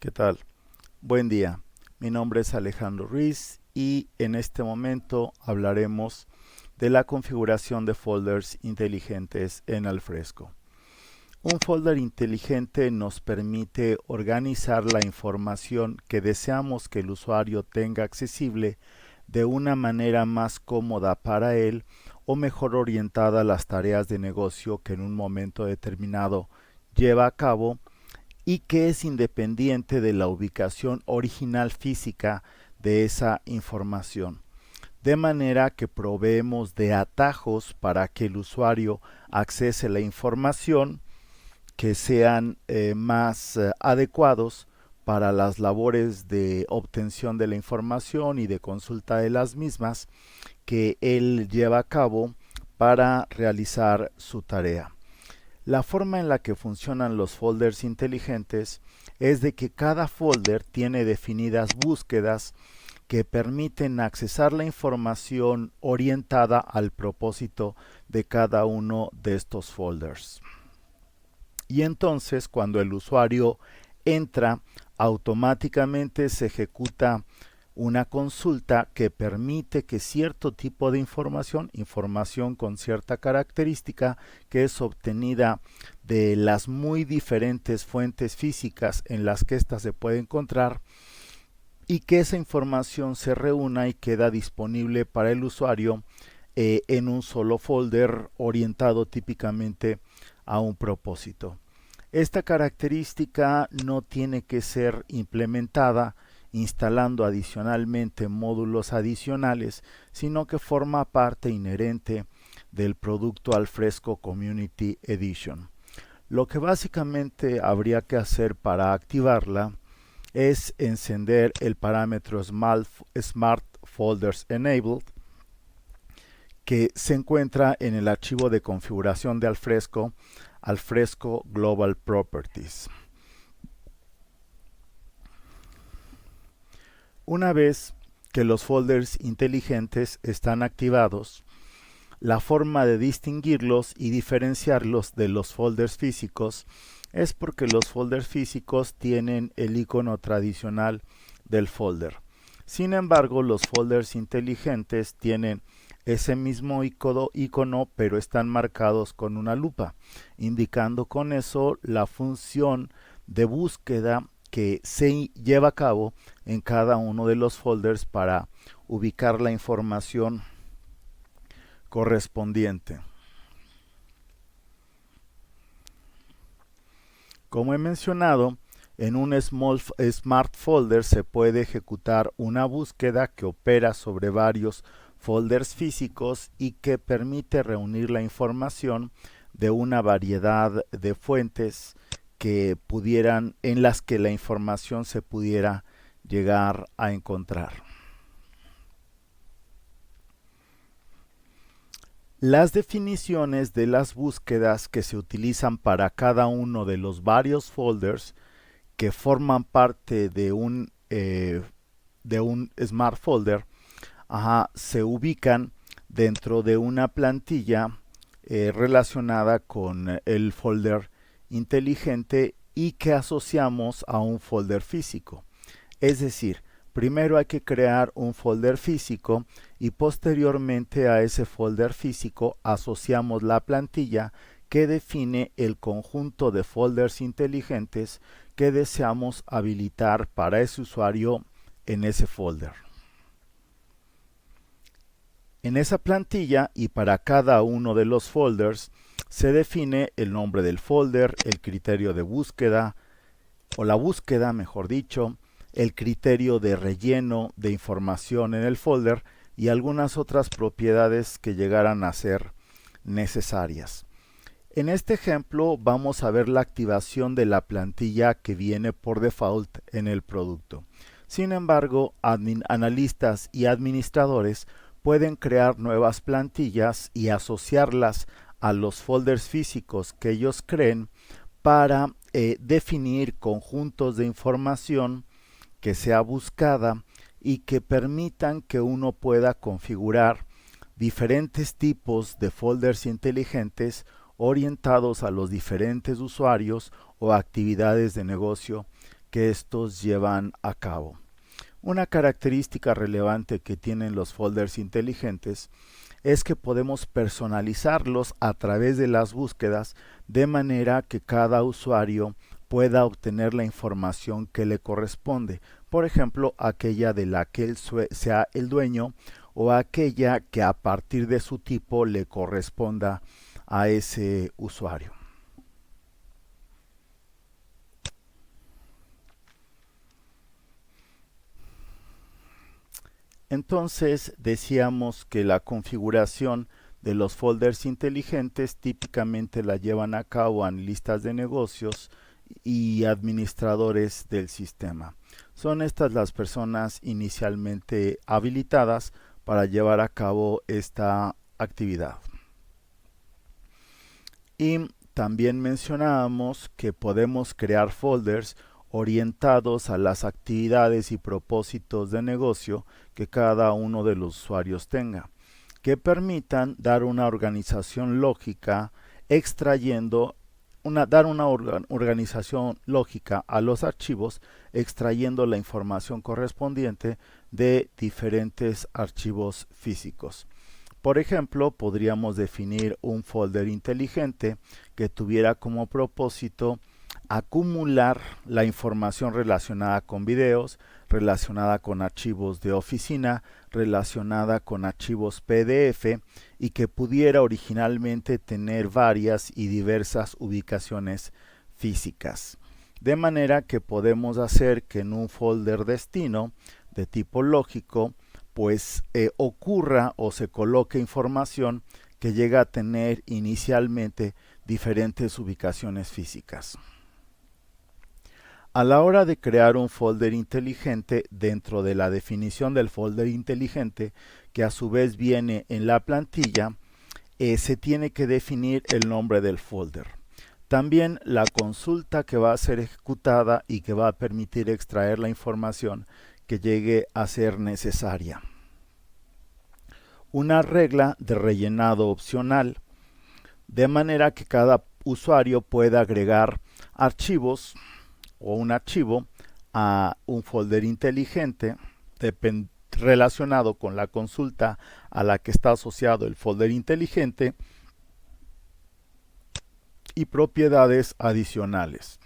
¿Qué tal? Buen día. Mi nombre es Alejandro Ruiz y en este momento hablaremos de la configuración de folders inteligentes en Alfresco. Un folder inteligente nos permite organizar la información que deseamos que el usuario tenga accesible de una manera más cómoda para él o mejor orientada a las tareas de negocio que en un momento determinado lleva a cabo y que es independiente de la ubicación original física de esa información. De manera que proveemos de atajos para que el usuario accese la información que sean más adecuados para las labores de obtención de la información y de consulta de las mismas que él lleva a cabo para realizar su tarea. La forma en la que funcionan los folders inteligentes es de que cada folder tiene definidas búsquedas que permiten accesar la información orientada al propósito de cada uno de estos folders. Y entonces cuando el usuario entra, automáticamente se ejecuta una consulta que permite que cierto tipo de información con cierta característica que es obtenida de las muy diferentes fuentes físicas en las que ésta se puede encontrar, y que esa información se reúna y queda disponible para el usuario en un solo folder orientado típicamente a un propósito. Esta característica no tiene que ser implementada instalando adicionalmente módulos adicionales, sino que forma parte inherente del producto Alfresco Community Edition. Lo que básicamente habría que hacer para activarla es encender el parámetro Smart Folders Enabled, que se encuentra en el archivo de configuración de Alfresco Global Properties. Una vez que los folders inteligentes están activados, la forma de distinguirlos y diferenciarlos de los folders físicos es porque los folders físicos tienen el icono tradicional del folder. Sin embargo, los folders inteligentes tienen ese mismo icono, pero están marcados con una lupa, indicando con eso la función de búsqueda que se lleva a cabo en cada uno de los folders para ubicar la información correspondiente. Como he mencionado, en un Smart Folder se puede ejecutar una búsqueda que opera sobre varios folders físicos y que permite reunir la información de una variedad de fuentes en las que la información se pudiera llegar a encontrar. Las definiciones de las búsquedas que se utilizan para cada uno de los varios folders que forman parte de un Smart Folder se ubican dentro de una plantilla relacionada con el folder inteligente y que asociamos a un folder físico. Es decir, primero hay que crear un folder físico y posteriormente a ese folder físico asociamos la plantilla que define el conjunto de folders inteligentes que deseamos habilitar para ese usuario en ese folder. En esa plantilla y para cada uno de los folders se define el nombre del folder, el criterio de búsqueda, o la búsqueda, mejor dicho, el criterio de relleno de información en el folder y algunas otras propiedades que llegaran a ser necesarias. En este ejemplo vamos a ver la activación de la plantilla que viene por default en el producto. Sin embargo, analistas y administradores pueden crear nuevas plantillas y asociarlas a los folders físicos que ellos creen para definir conjuntos de información que sea buscada y que permitan que uno pueda configurar diferentes tipos de folders inteligentes orientados a los diferentes usuarios o actividades de negocio que estos llevan a cabo. Una característica relevante que tienen los folders inteligentes es que podemos personalizarlos a través de las búsquedas de manera que cada usuario pueda obtener la información que le corresponde, por ejemplo, aquella de la que él sea el dueño o aquella que a partir de su tipo le corresponda a ese usuario. Entonces decíamos que la configuración de los folders inteligentes típicamente la llevan a cabo analistas de negocios y administradores del sistema. Son estas las personas inicialmente habilitadas para llevar a cabo esta actividad. Y también mencionábamos que podemos crear folders orientados a las actividades y propósitos de negocio que cada uno de los usuarios tenga, que permitan dar una organización lógica dar una organización lógica a los archivos extrayendo la información correspondiente de diferentes archivos físicos. Por ejemplo, podríamos definir un folder inteligente que tuviera como propósito acumular la información relacionada con videos, relacionada con archivos de oficina, relacionada con archivos PDF y que pudiera originalmente tener varias y diversas ubicaciones físicas. De manera que podemos hacer que en un folder destino de tipo lógico pues ocurra o se coloque información que llega a tener inicialmente diferentes ubicaciones físicas. A la hora de crear un folder inteligente dentro de la definición del folder inteligente, que a su vez viene en la plantilla, se tiene que definir el nombre del folder. También la consulta que va a ser ejecutada y que va a permitir extraer la información que llegue a ser necesaria. Una regla de rellenado opcional, de manera que cada usuario pueda agregar archivos o un archivo a un folder inteligente relacionado con la consulta a la que está asociado el folder inteligente y propiedades adicionales.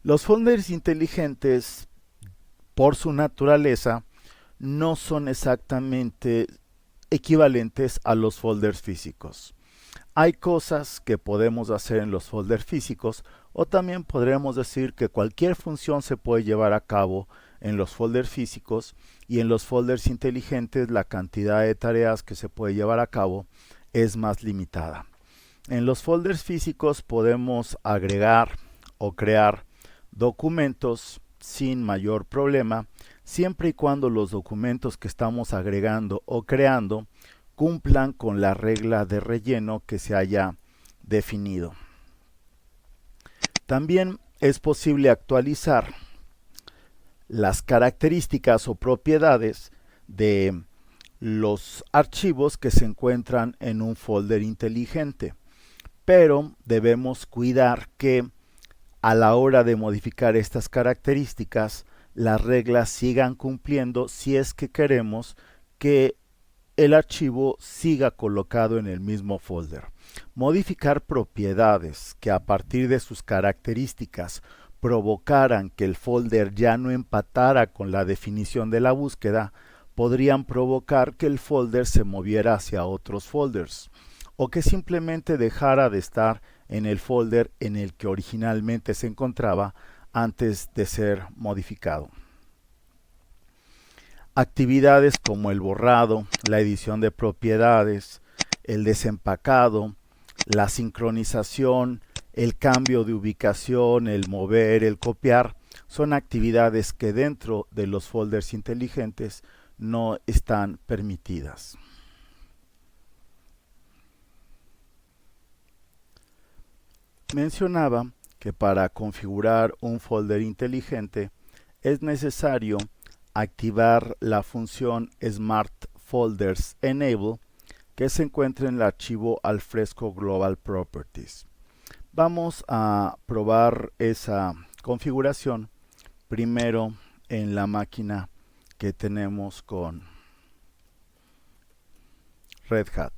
Los folders inteligentes, por su naturaleza, no son exactamente equivalentes a los folders físicos. Hay cosas que podemos hacer en los folders físicos o también podremos decir que cualquier función se puede llevar a cabo en los folders físicos y en los folders inteligentes la cantidad de tareas que se puede llevar a cabo es más limitada. En los folders físicos podemos agregar o crear documentos sin mayor problema, siempre y cuando los documentos que estamos agregando o creando cumplan con la regla de relleno que se haya definido. También es posible actualizar las características o propiedades de los archivos que se encuentran en un folder inteligente, pero debemos cuidar que a la hora de modificar estas características las reglas sigan cumpliendo si es que queremos que el archivo siga colocado en el mismo folder. Modificar propiedades que a partir de sus características provocaran que el folder ya no empatara con la definición de la búsqueda podrían provocar que el folder se moviera hacia otros folders o que simplemente dejara de estar en el folder en el que originalmente se encontraba antes de ser modificado. Actividades como el borrado, la edición de propiedades, el desempacado, la sincronización, el cambio de ubicación, el mover, el copiar, son actividades que dentro de los folders inteligentes no están permitidas. Mencionaba que para configurar un folder inteligente es necesario activar la función Smart Folders Enable que se encuentra en el archivo Alfresco Global Properties. Vamos a probar esa configuración primero en la máquina que tenemos con Red Hat.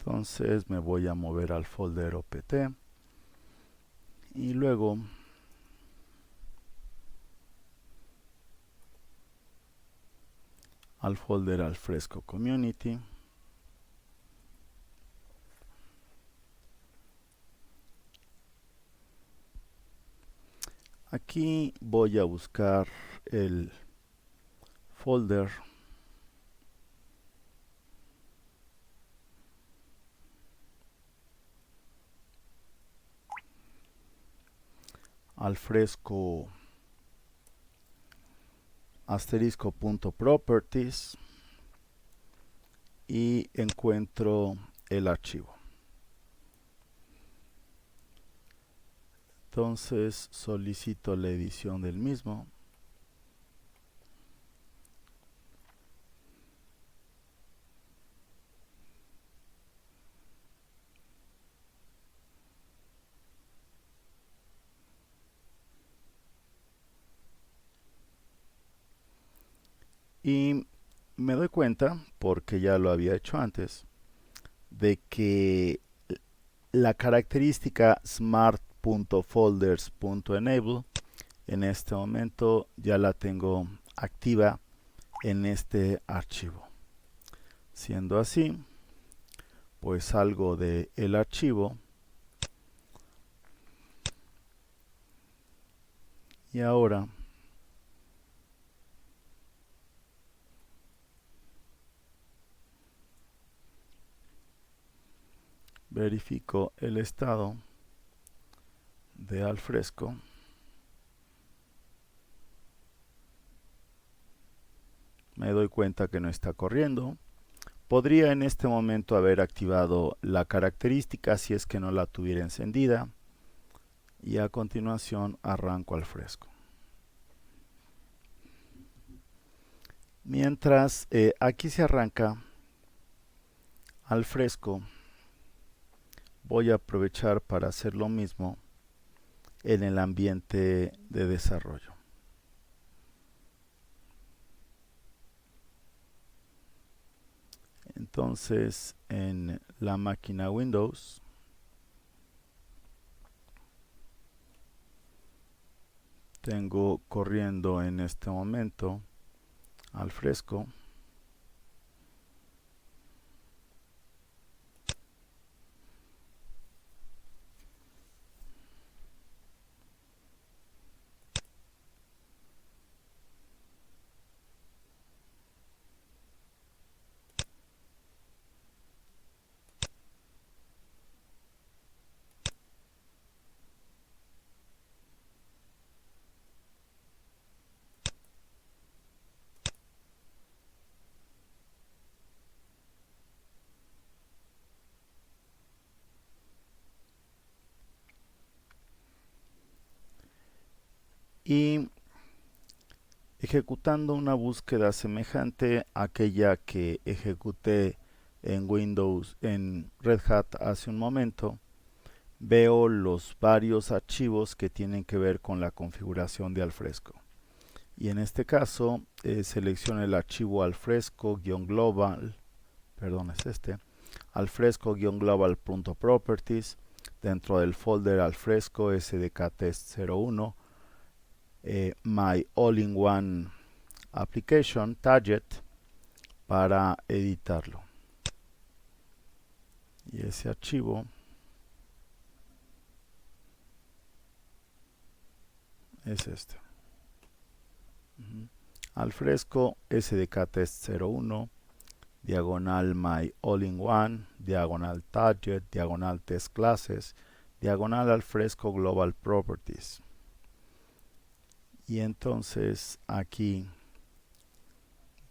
Entonces me voy a mover al folder opt y luego al folder Alfresco Community. Aquí voy a buscar el folder Alfresco *properties y encuentro el archivo. Entonces solicito la edición del mismo. Y me doy cuenta, porque ya lo había hecho antes, de que la característica smart.folders.enable en este momento ya la tengo activa en este archivo. Siendo así, pues salgo de el archivo y ahora verifico el estado de Alfresco. Me doy cuenta que no está corriendo. Podría en este momento haber activado la característica si es que no la tuviera encendida. Y a continuación arranco Alfresco. Mientras aquí se arranca Alfresco, voy a aprovechar para hacer lo mismo en el ambiente de desarrollo. Entonces en la máquina Windows tengo corriendo en este momento Alfresco. Y ejecutando una búsqueda semejante a aquella que ejecuté en Windows, en Red Hat hace un momento, veo los varios archivos que tienen que ver con la configuración de Alfresco. Y en este caso selecciono el archivo alfresco-global, perdón, es este, alfresco-global.properties, dentro del folder alfresco sdktest01, my all-in-one application target, para editarlo. Y ese archivo es este. Alfresco sdktest01 diagonal my all-in-one, diagonal target, diagonal test classes, diagonal Alfresco global properties. Y entonces aquí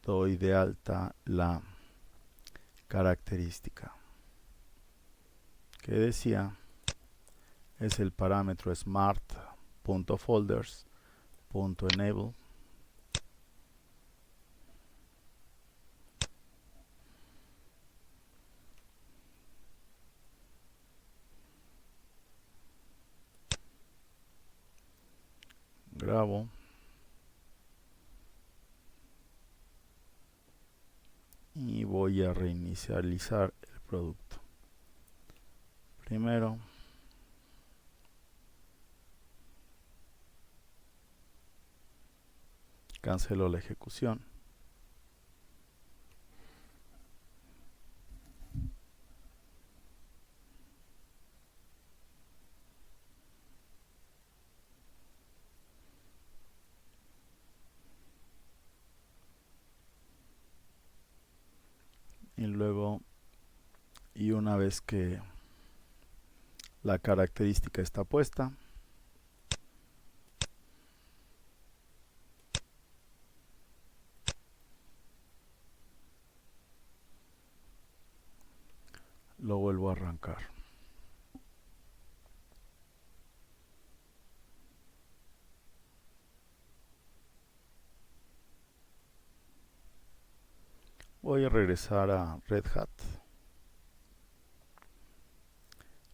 doy de alta la característica que decía es el parámetro smart.folders.enable. Grabo y voy a reinicializar el producto. Primero cancelo la ejecución. Y luego, y una vez que la característica está puesta, lo vuelvo a arrancar. Voy a regresar a Red Hat.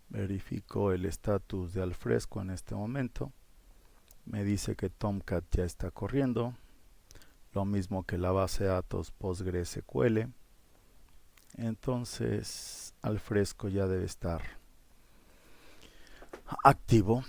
Verifico el estatus de Alfresco en este momento. Me dice que Tomcat ya está corriendo. Lo mismo que la base de datos PostgreSQL. Entonces Alfresco ya debe estar activo.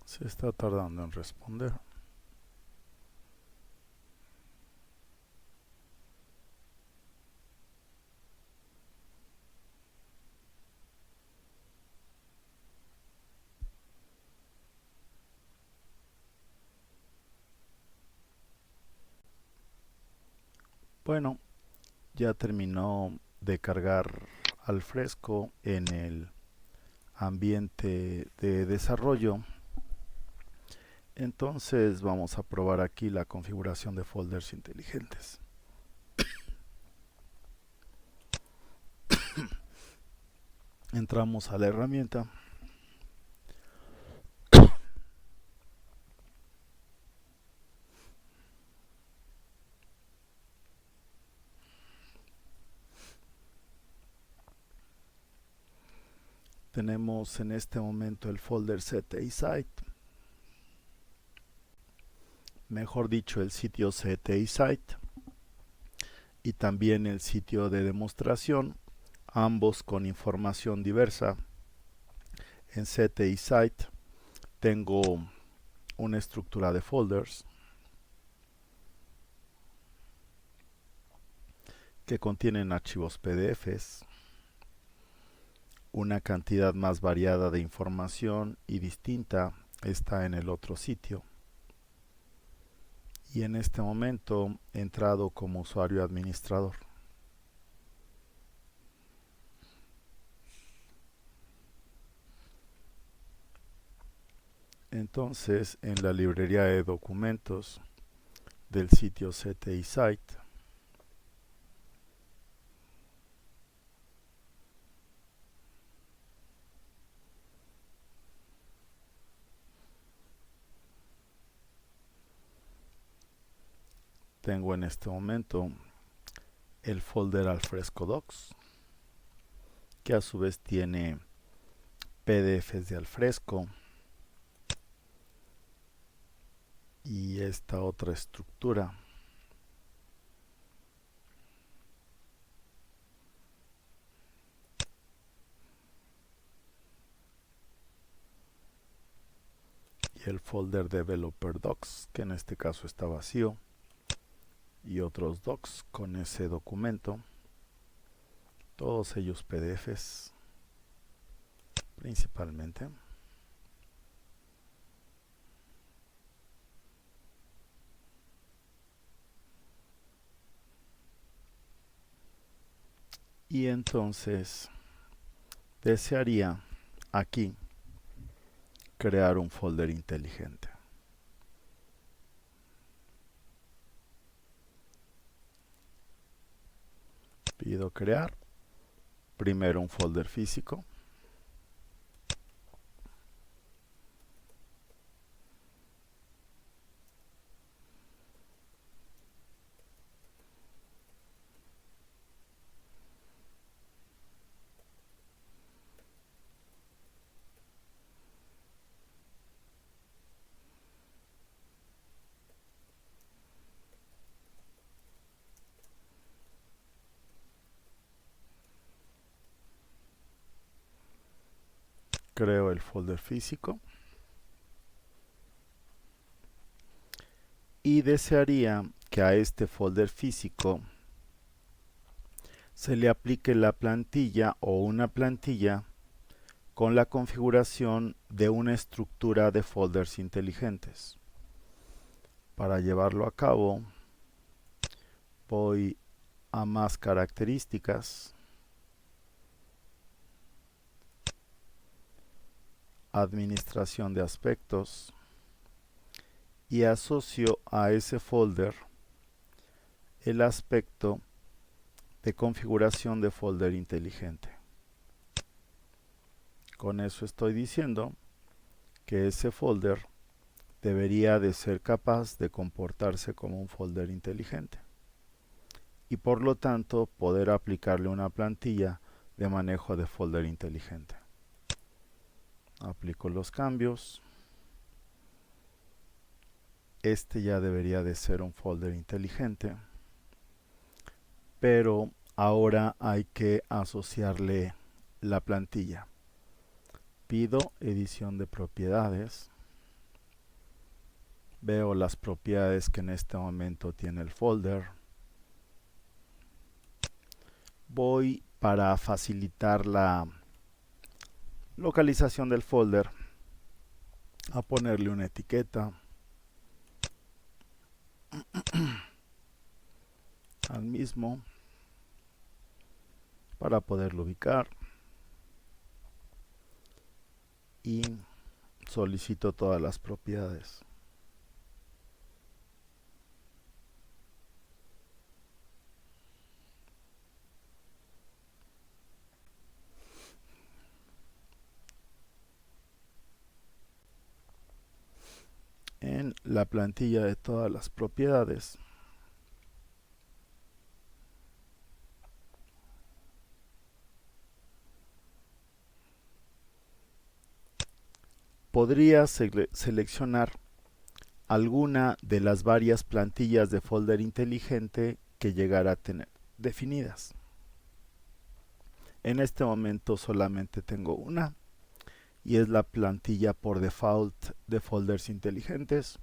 Se está tardando en responder. Bueno, ya terminó de cargar Alfresco en el ambiente de desarrollo. Entonces vamos a probar aquí la configuración de folders inteligentes. Entramos a la herramienta Tenemos en este momento el folder CTI Site, mejor dicho el sitio CTI Site y también el sitio de demostración, ambos con información diversa. En CTI Site tengo una estructura de folders que contienen archivos PDFs, una cantidad más variada de información y distinta está en el otro sitio. Y en este momento he entrado como usuario administrador. Entonces, en la librería de documentos del sitio CTI Site, tengo en este momento el folder Alfresco Docs, que a su vez tiene PDFs de Alfresco y esta otra estructura. Y el folder Developer Docs, que en este caso está vacío, y otros docs con ese documento, todos ellos PDFs principalmente. Y entonces desearía aquí crear un folder inteligente. Pido crear primero un folder físico. Creo el folder físico y desearía que a este folder físico se le aplique la plantilla o una plantilla con la configuración de una estructura de folders inteligentes. Para llevarlo a cabo, voy a más características, administración de aspectos y asocio a ese folder el aspecto de configuración de folder inteligente. Con eso estoy diciendo que ese folder debería de ser capaz de comportarse como un folder inteligente y por lo tanto poder aplicarle una plantilla de manejo de folder inteligente. Aplico los cambios. Este ya debería de ser un folder inteligente, pero ahora hay que asociarle la plantilla. Pido edición de propiedades. Veo las propiedades que en este momento tiene el folder. Voy para facilitar la localización del folder a ponerle una etiqueta al mismo para poderlo ubicar y solicito todas las propiedades. En la plantilla de todas las propiedades podría seleccionar alguna de las varias plantillas de folder inteligente que llegara a tener definidas. En este momento solamente tengo una y es la plantilla por default de folders inteligentes,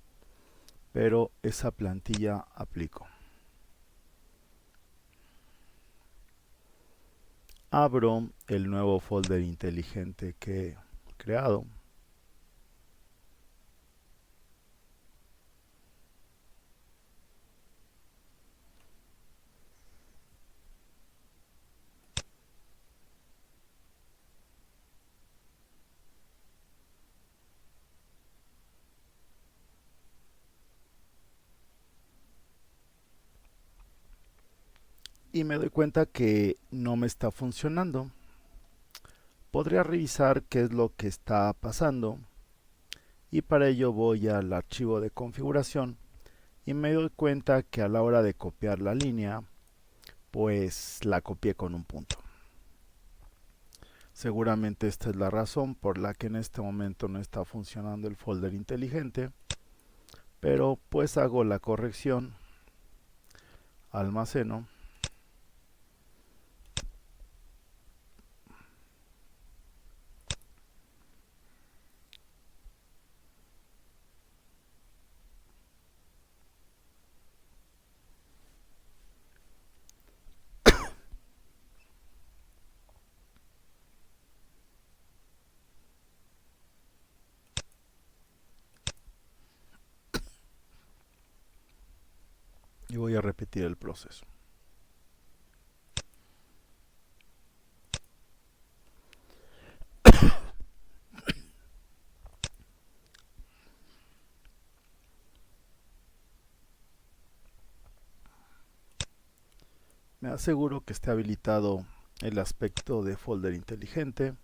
pero esa plantilla aplico. Abro el nuevo folder inteligente que he creado. Y me doy cuenta que no me está funcionando. Podría revisar qué es lo que está pasando y para ello voy al archivo de configuración y me doy cuenta que a la hora de copiar la línea pues la copié con un punto. Seguramente esta es la razón por la que en este momento no está funcionando el folder inteligente, pero pues hago la corrección, almaceno y voy a repetir el proceso. Me aseguro que esté habilitado el aspecto de folder inteligente.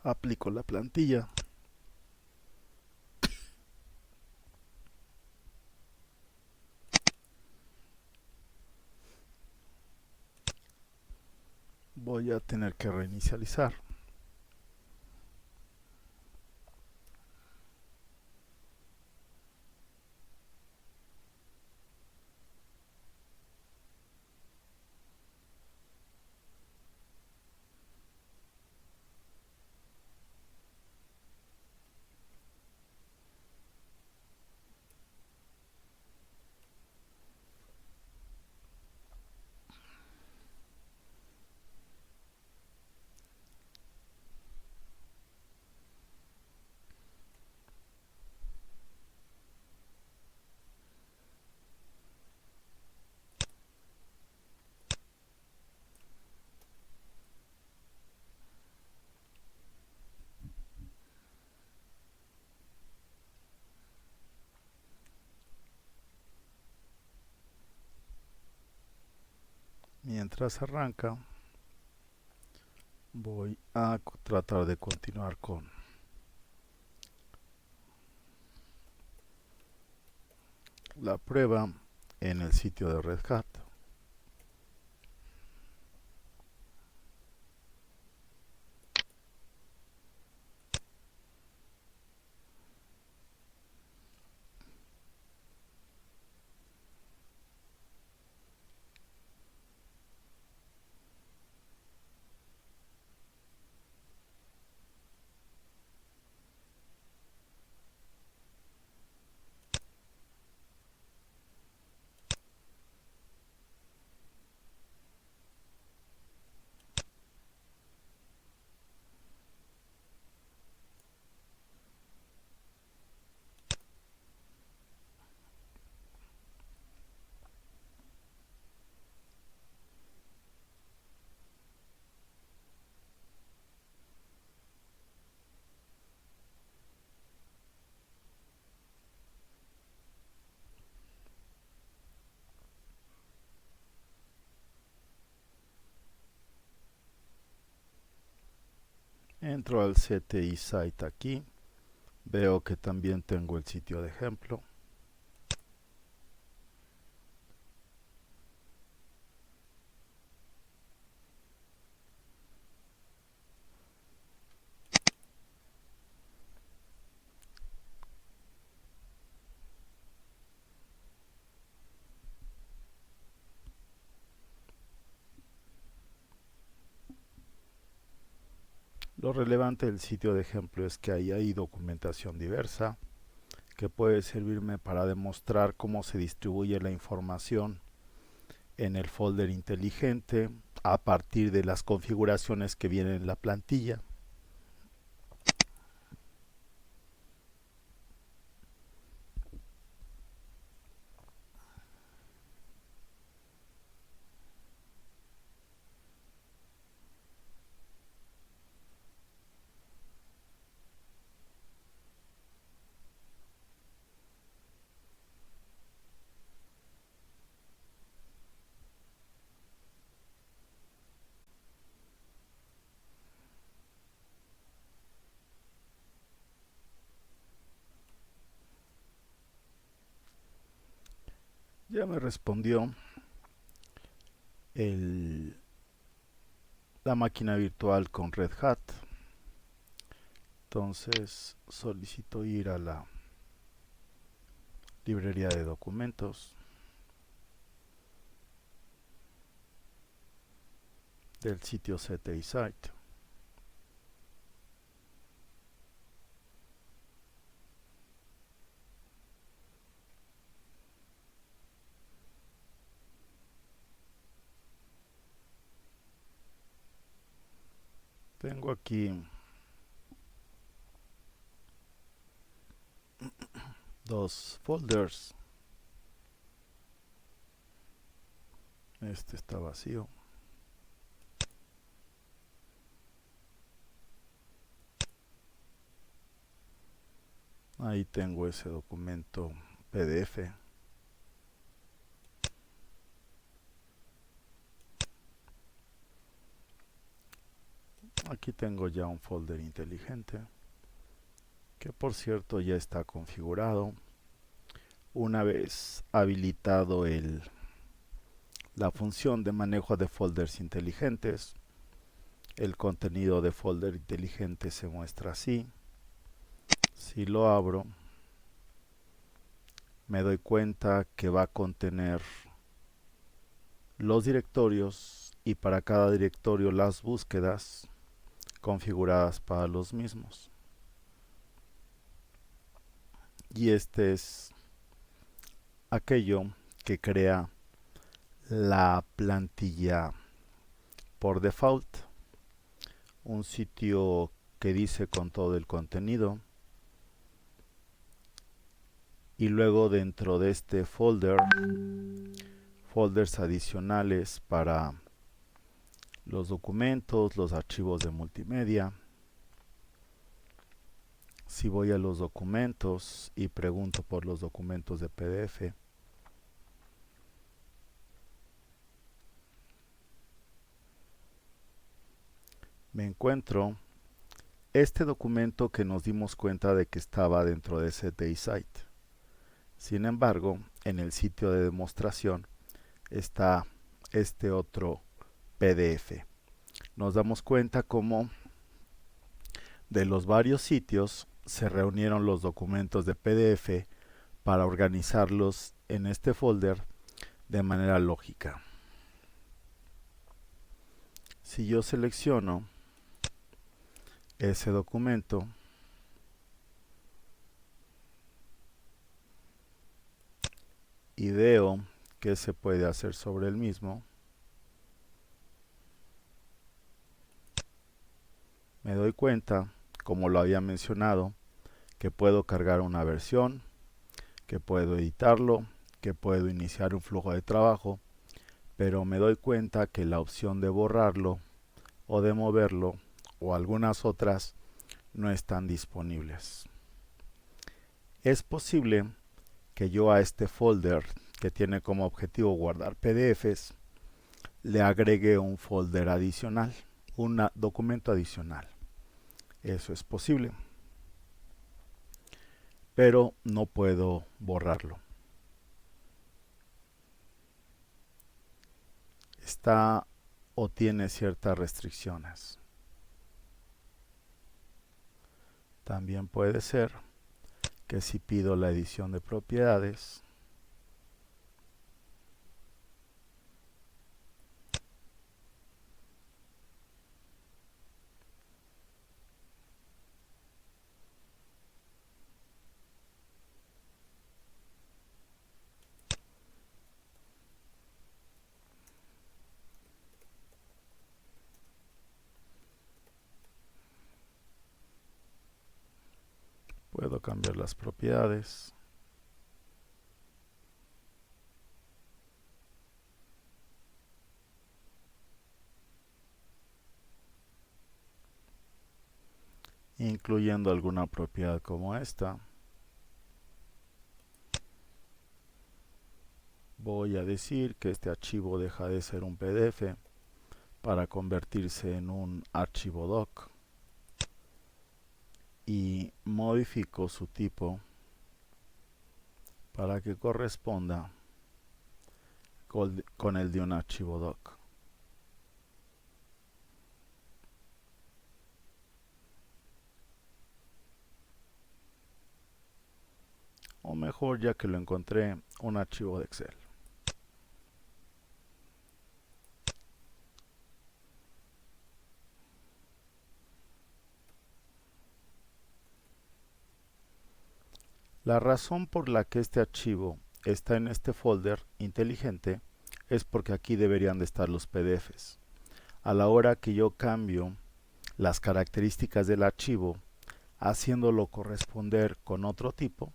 Aplico la plantilla. Voy a tener que reinicializar. Mientras arranca, voy a tratar de continuar con la prueba en el sitio de Red Hat. Entro al CTI Site aquí. Veo que también tengo el sitio de ejemplo. Lo relevante del sitio de ejemplo es que ahí hay documentación diversa que puede servirme para demostrar cómo se distribuye la información en el folder inteligente a partir de las configuraciones que vienen en la plantilla. Ya me respondió la máquina virtual con Red Hat. Entonces solicito ir a la librería de documentos del sitio CTI Site. Tengo aquí dos folders. Este está vacío. Ahí tengo ese documento PDF. Aquí tengo ya un folder inteligente que por cierto ya está configurado. Una vez habilitado la función de manejo de folders inteligentes, el contenido de folder inteligente se muestra así. Si lo abro, me doy cuenta que va a contener los directorios y para cada directorio las búsquedas configuradas para los mismos. Y este es aquello que crea la plantilla por default, un sitio que dice con todo el contenido, y luego dentro de este folder, folders adicionales para los documentos, los archivos de multimedia. Si voy a los documentos y pregunto por los documentos de PDF, me encuentro este documento que nos dimos cuenta de que estaba dentro de CTI Site. Sin embargo, en el sitio de demostración está este otro PDF. Nos damos cuenta cómo de los varios sitios se reunieron los documentos de PDF para organizarlos en este folder de manera lógica. Si yo selecciono ese documento y veo qué se puede hacer sobre el mismo, me doy cuenta, como lo había mencionado, que puedo cargar una versión, que puedo editarlo, que puedo iniciar un flujo de trabajo, pero me doy cuenta que la opción de borrarlo o de moverlo o algunas otras no están disponibles. Es posible que yo a este folder que tiene como objetivo guardar PDFs le agregue un folder adicional, un documento adicional. Eso es posible, pero no puedo borrarlo. Está o tiene ciertas restricciones. También puede ser que si pido la edición de propiedades, puedo cambiar las propiedades. Incluyendo alguna propiedad como esta. Voy a decir que este archivo deja de ser un PDF para convertirse en un archivo doc y modifico su tipo para que corresponda con el de un archivo doc. O mejor, ya que lo encontré, un archivo de Excel. La razón por la que este archivo está en este folder inteligente es porque aquí deberían de estar los PDFs. A la hora que yo cambio las características del archivo, haciéndolo corresponder con otro tipo,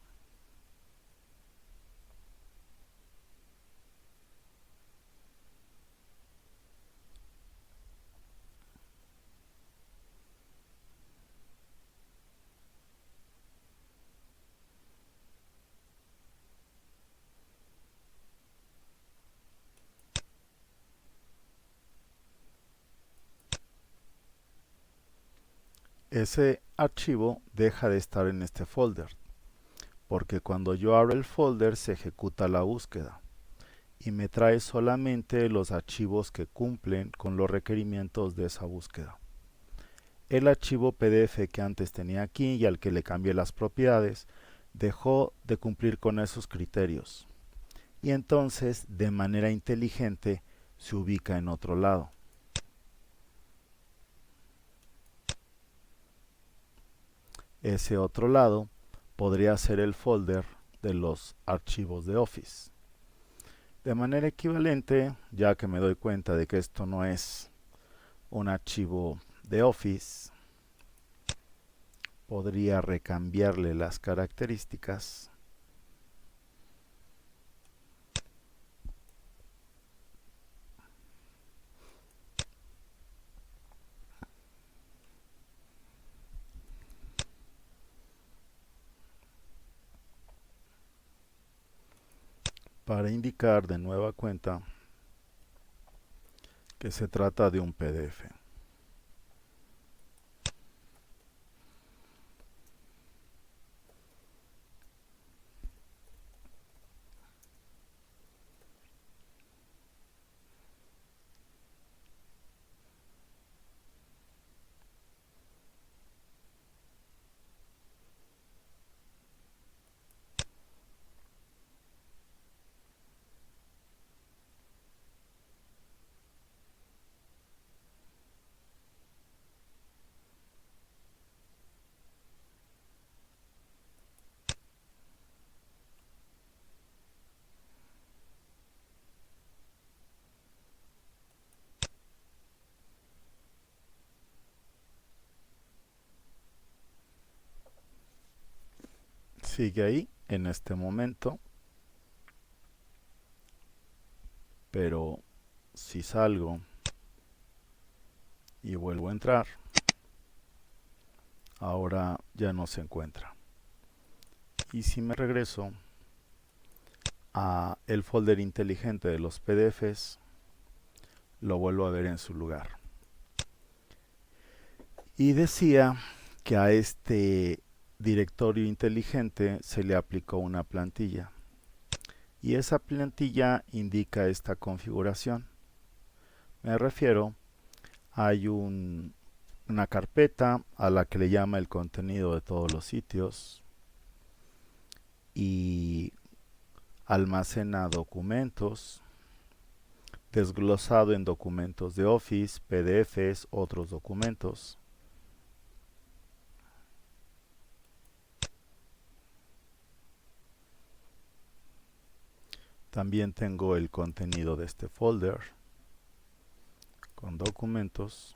ese archivo deja de estar en este folder, porque cuando yo abro el folder se ejecuta la búsqueda y me trae solamente los archivos que cumplen con los requerimientos de esa búsqueda. El archivo PDF que antes tenía aquí y al que le cambié las propiedades dejó de cumplir con esos criterios y entonces de manera inteligente se ubica en otro lado. Ese otro lado podría ser el folder de los archivos de Office. De manera equivalente, ya que me doy cuenta de que esto no es un archivo de Office, podría recambiarle las características para indicar de nueva cuenta que se trata de un PDF. Sigue ahí en este momento, pero si salgo y vuelvo a entrar, ahora ya no se encuentra. Y si me regreso a el folder inteligente de los PDFs, lo vuelvo a ver en su lugar. Y decía que a este directorio inteligente se le aplicó una plantilla. Y esa plantilla indica esta configuración. Me refiero, hay una carpeta a la que le llama el contenido de todos los sitios y almacena documentos, desglosado en documentos de Office, PDFs, otros documentos. También tengo el contenido de este folder con documentos.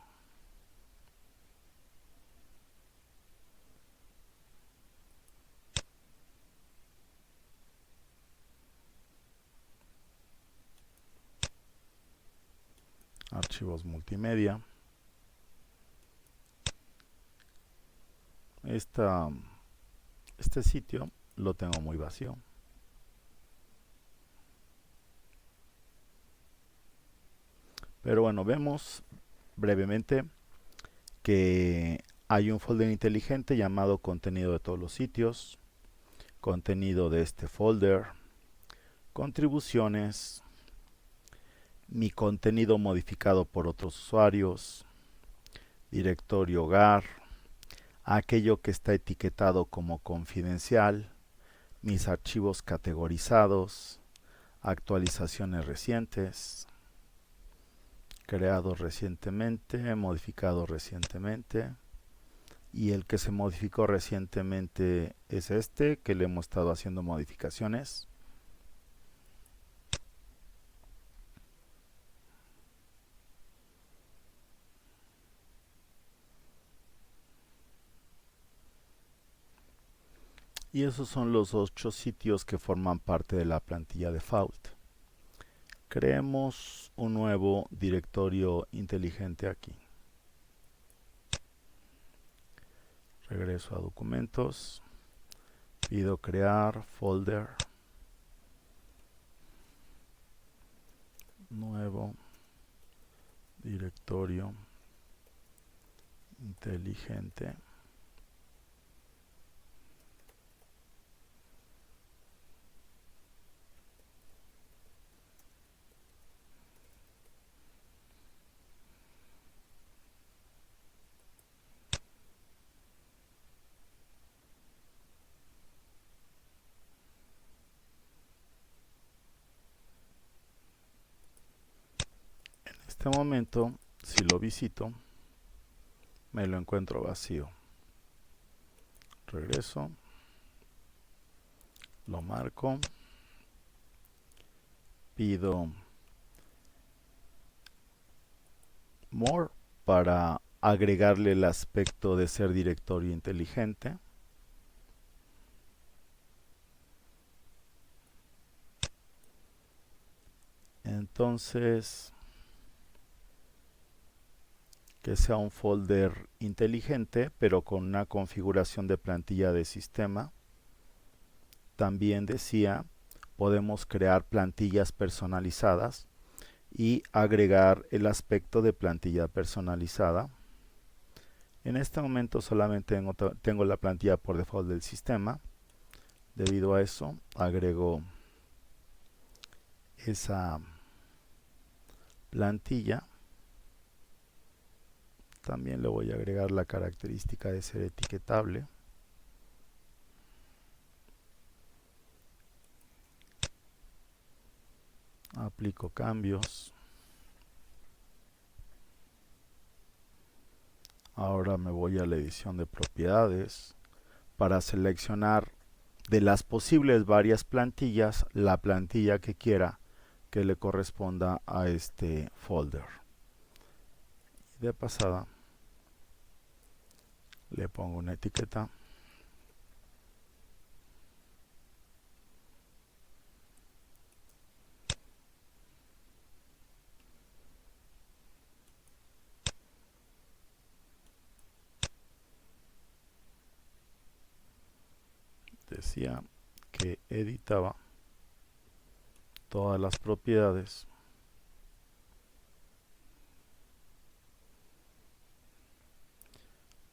Archivos multimedia. Este sitio lo tengo muy vacío. Pero bueno, vemos brevemente que hay un folder inteligente llamado contenido de todos los sitios, contenido de este folder, contribuciones, mi contenido modificado por otros usuarios, directorio hogar, aquello que está etiquetado como confidencial, mis archivos categorizados, actualizaciones recientes, creados recientemente, modificados recientemente, y el que se modificó recientemente es este, que le hemos estado haciendo modificaciones. Y esos son los 8 sitios que forman parte de la plantilla default. Creemos un nuevo directorio inteligente aquí. Regreso a documentos, pido crear folder, nuevo directorio inteligente. En este momento, si lo visito, me lo encuentro vacío. Regreso, lo marco, pido more para agregarle el aspecto de ser directorio inteligente. Entonces, que sea un folder inteligente, pero con una configuración de plantilla de sistema. También decía, podemos crear plantillas personalizadas y agregar el aspecto de plantilla personalizada. En este momento solamente tengo la plantilla por default del sistema. Debido a eso, agrego esa plantilla. También le voy a agregar la característica de ser etiquetable. Aplico cambios. Ahora me voy a la edición de propiedades para seleccionar de las posibles varias plantillas la plantilla que quiera que le corresponda a este folder. De pasada le pongo una etiqueta. Decía que editaba todas las propiedades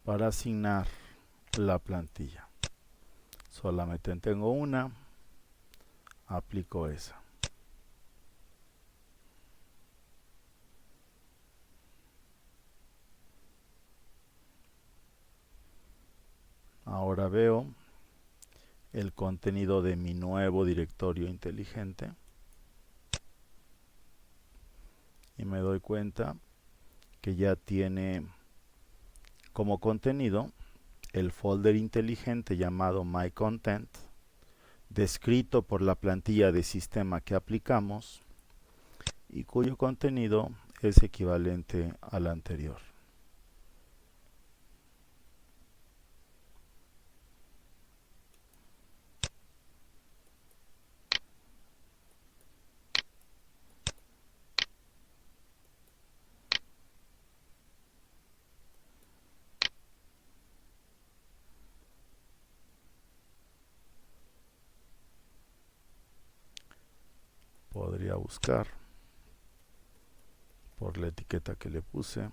para asignar la plantilla. Solamente tengo una, aplico esa. Ahora veo el contenido de mi nuevo directorio inteligente y me doy cuenta que ya tiene como contenido el folder inteligente llamado MyContent, descrito por la plantilla de sistema que aplicamos y cuyo contenido es equivalente al anterior. Podría buscar por la etiqueta que le puse.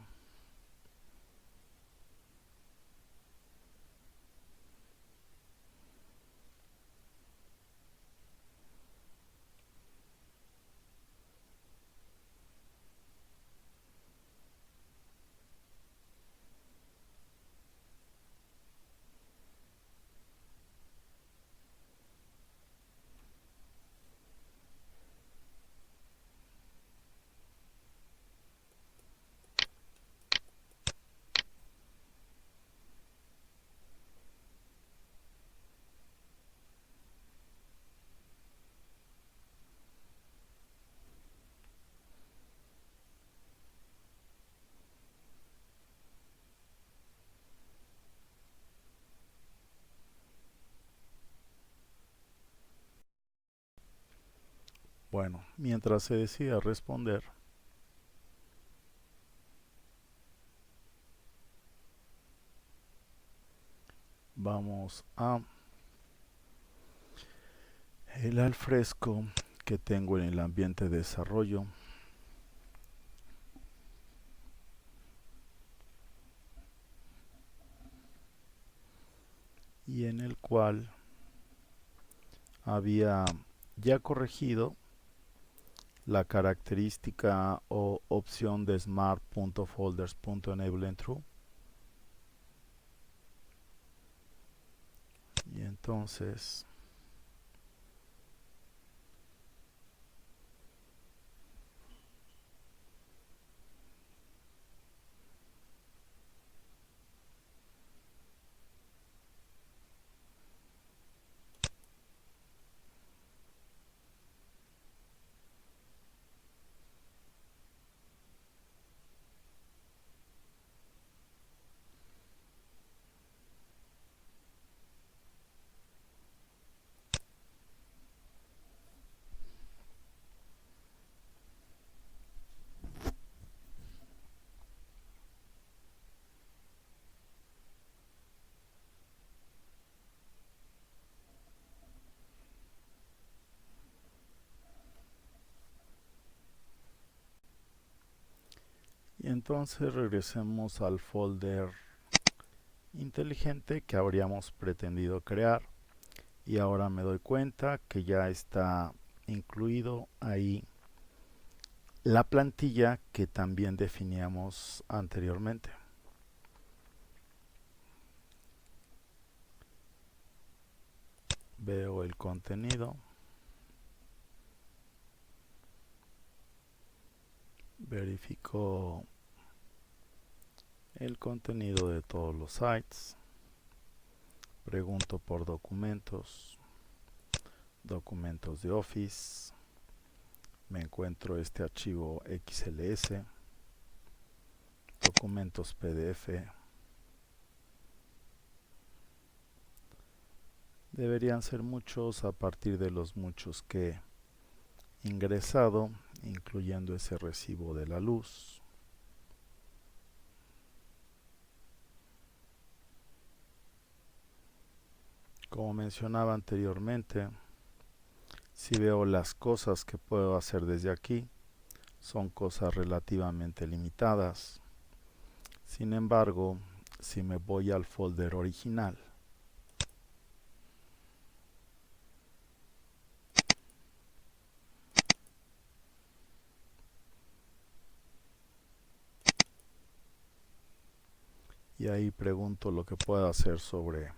Bueno, mientras se decida responder, vamos a el alfresco que tengo en el ambiente de desarrollo. Y en el cual había ya corregido la característica o opción de smart.folders.enableInTrue. Y entonces regresemos al folder inteligente que habríamos pretendido crear y ahora me doy cuenta que ya está incluido ahí la plantilla que también definíamos anteriormente. Veo el contenido, verifico el contenido de todos los sites, pregunto por documentos de Office, me encuentro este archivo XLS, documentos PDF, deberían ser muchos a partir de los muchos que he ingresado, incluyendo ese recibo de la luz. Como mencionaba anteriormente, si veo las cosas que puedo hacer desde aquí, son cosas relativamente limitadas. Sin embargo, si me voy al folder original y ahí pregunto lo que puedo hacer sobre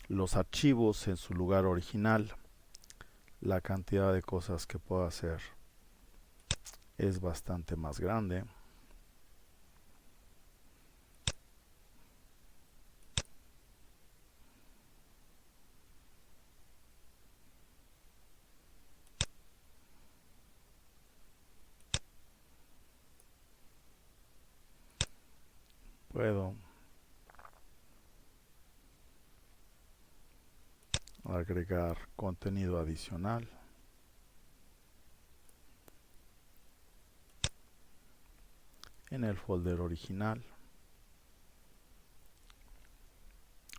los archivos en su lugar original. La cantidad de cosas que puedo hacer es bastante más grande. Puedo agregar contenido adicional. En el folder original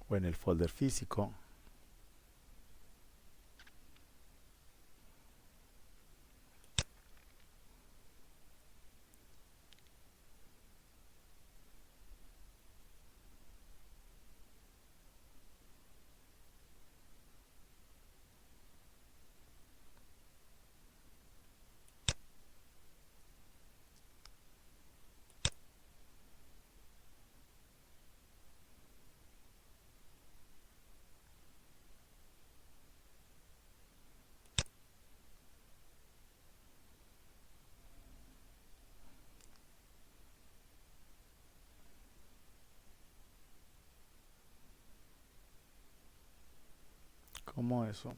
o en el folder físico. Como eso.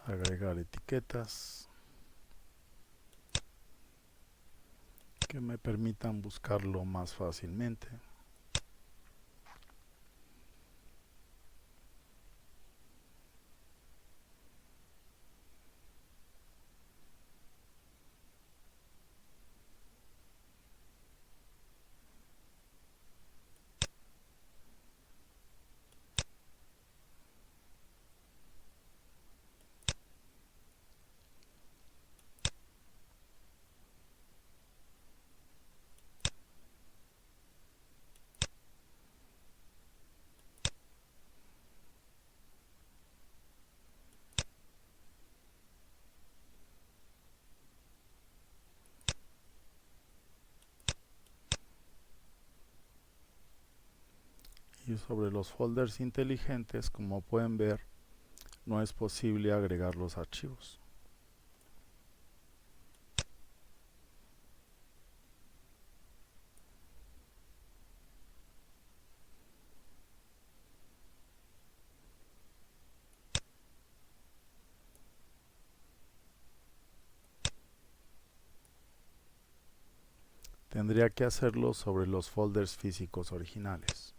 Agregar etiquetas que me permitan buscarlo más fácilmente. Y sobre los folders inteligentes, como pueden ver, no es posible agregar los archivos. Tendría que hacerlo sobre los folders físicos originales.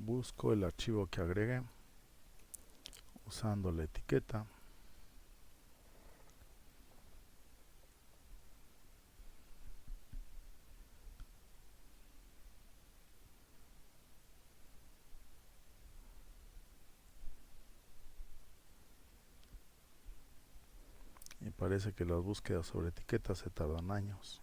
Busco el archivo que agregué usando la etiqueta. Y parece que las búsquedas sobre etiquetas se tardan años.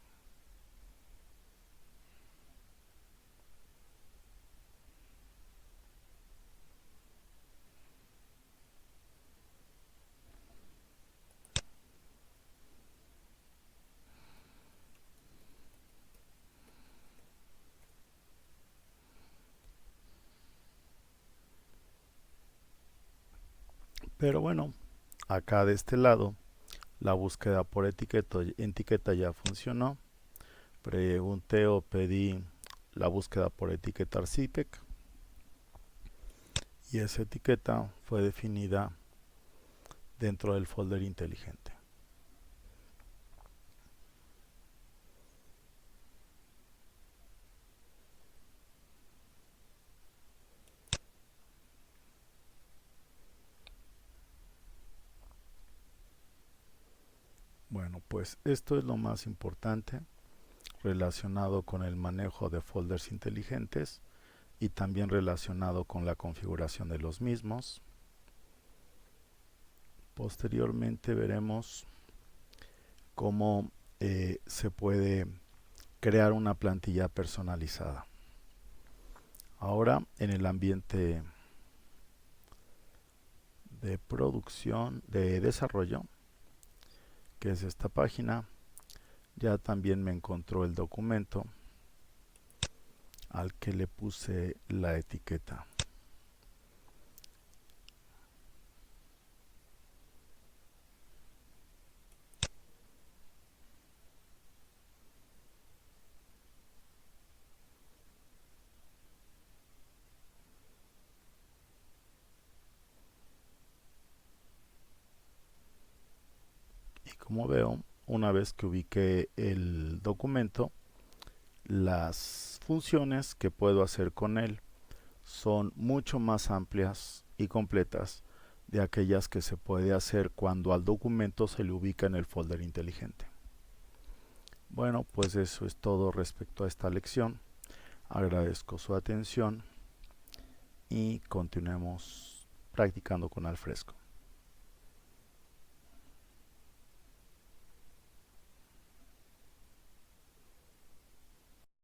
Pero bueno, acá de este lado, la búsqueda por etiqueta ya funcionó. Pregunté o pedí la búsqueda por etiqueta CPEC y esa etiqueta fue definida dentro del folder inteligente. Bueno, pues esto es lo más importante relacionado con el manejo de folders inteligentes y también relacionado con la configuración de los mismos. Posteriormente veremos cómo se puede crear una plantilla personalizada. Ahora en el ambiente de producción, de desarrollo, que es esta página, ya también me encontró el documento al que le puse la etiqueta. Y como veo, una vez que ubiqué el documento, las funciones que puedo hacer con él son mucho más amplias y completas de aquellas que se puede hacer cuando al documento se le ubica en el folder inteligente. Bueno, pues eso es todo respecto a esta lección. Agradezco su atención y continuemos practicando con Alfresco.